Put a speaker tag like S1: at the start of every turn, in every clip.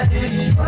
S1: Thank you.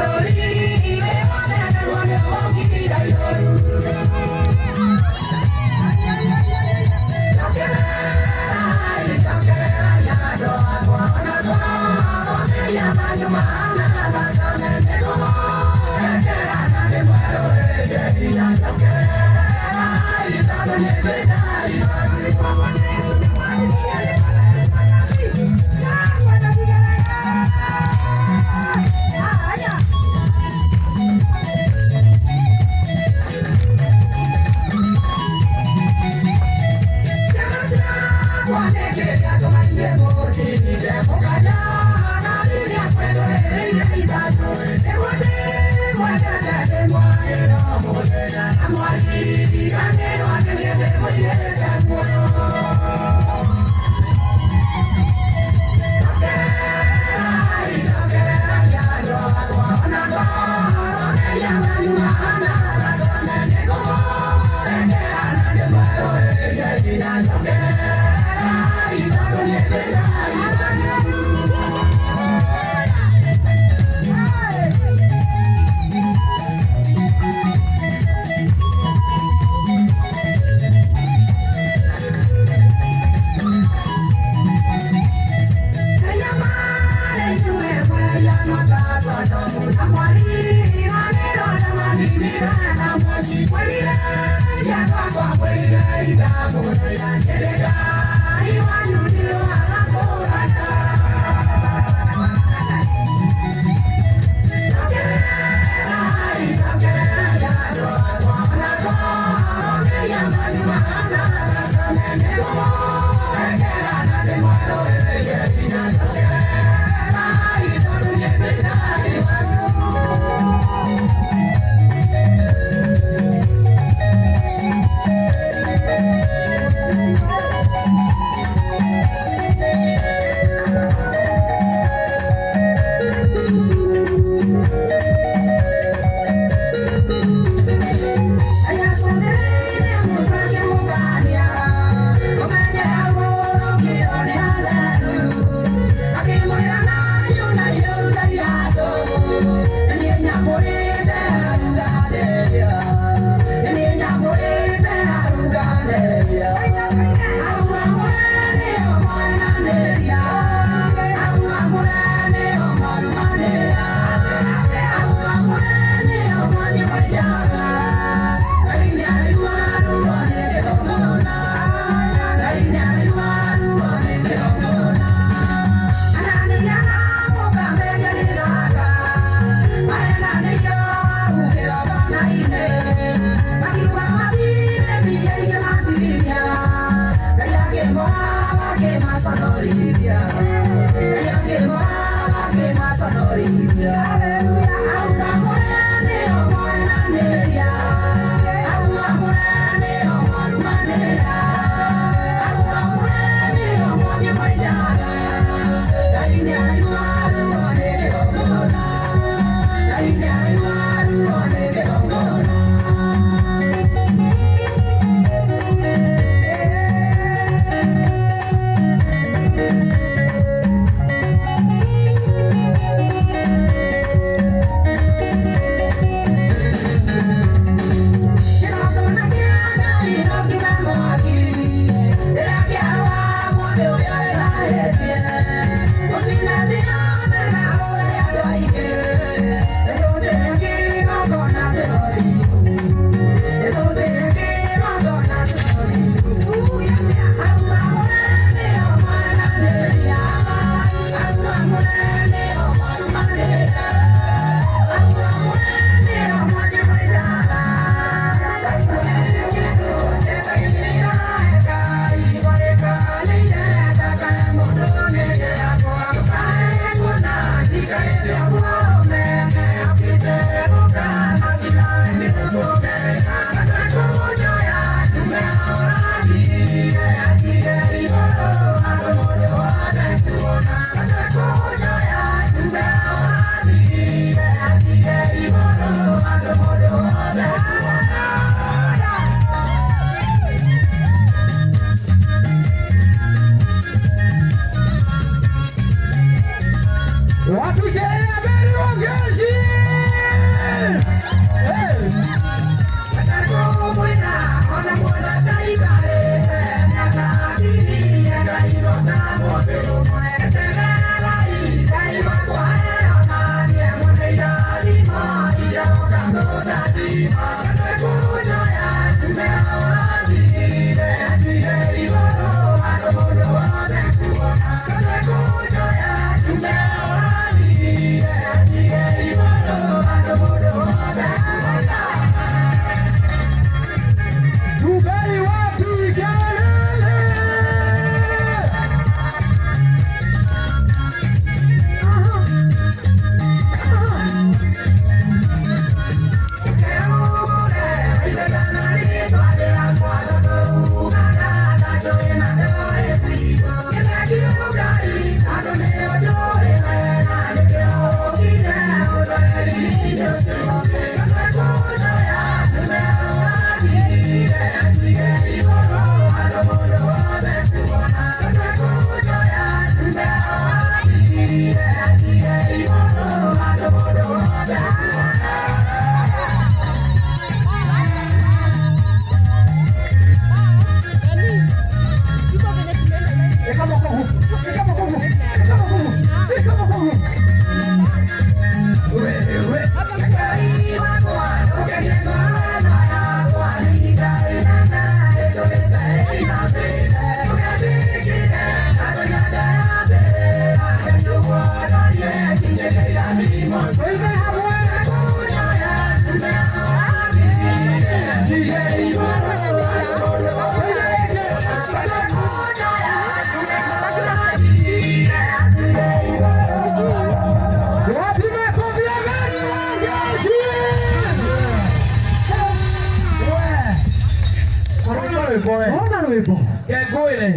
S1: rwĩmbo we.
S2: Ona rwĩmbo.
S1: Ngũĩre.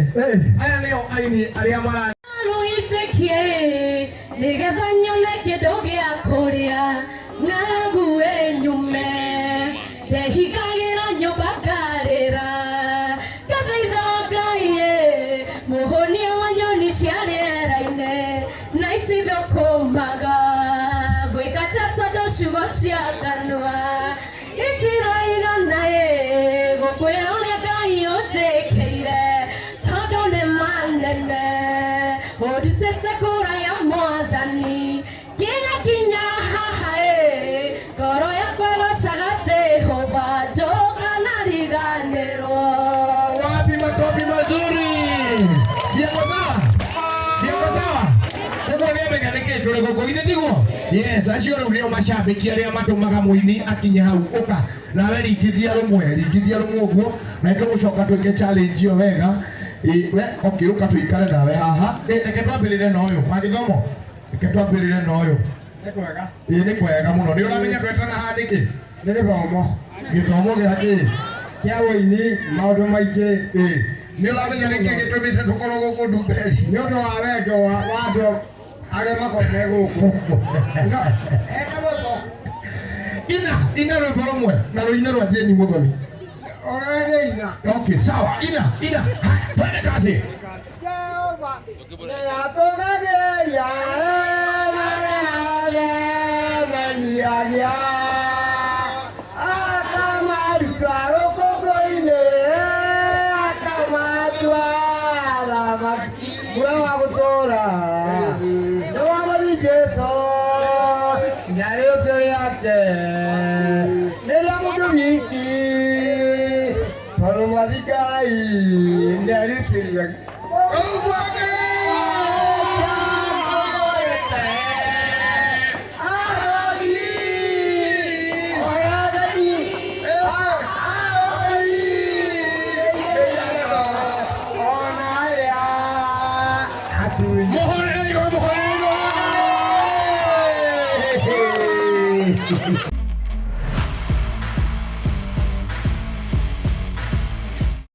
S1: Aya nĩo aini arĩa mara.
S3: Ruitĩkie nĩgetha nyone kĩndũ gĩa kũrĩa ng'aragu nyume ndehingagĩra nyũmba ngarĩra ngathaitha Ngai mũhũnia wa nyoni cia rĩera-inĩ na itithũkũmaga ngwĩkata tondũ ciugo cia kanua itiroigana gũkwĩra ũrĩa Ngai ũnjĩkĩire tondũ nĩ manene ũndutĩte kũra ya Mwathani kinya haha ngoro yakwa gocaga Jehova ndũkanariganĩrwo.
S1: Wapi makofi mazuri? Siako sawa? Ũguo nĩamenya nĩkĩĩ tũrĩ gũkũ githĩ tiguo? Yes, acio rĩu nĩo macambĩki arĩa matũmaga mũini akinye hau. Ũka nawe ringithia rũmwe ũguo na nĩtũgũcoka twĩke challenge ĩyo wega. Okay, ũka tũikare nawe haha. Reke twambĩrĩre na ũyũ wa gĩthomo. Reke twambĩrĩre na ũyũ.
S2: Nĩ kwega.
S1: Nĩ kwega mũno. Nĩ ũramenya twetana haha nĩkĩ?
S2: Nĩ gĩthomo.
S1: Gĩthomo gĩa kĩ?
S2: Kĩa ũini maũndũ maingĩ.
S1: Nĩ ũramenya nĩkĩ gĩtũmĩte tũkorwo gũkũ Ndumberi?
S2: Nĩ ũndũ wa wendo wa andũ arĩa makoragwo gũkũ.
S1: Ina rwĩmbo rũmwe na rũine rwa Jane Muthoni.
S2: Ina.
S1: Okay, sawa. Ina. Twende kazi.
S2: Jehova nĩatũgagĩria menyiagia akamaruta rũkũngũ-inĩ akamatwara muoyo wa gũtũũra nĩ wa Mwathani Jesũ na rĩũtũ rĩake nĩ rĩa mũndũ wiki tondũ Mwathani Ngai nĩarutĩire
S1: Mohorero.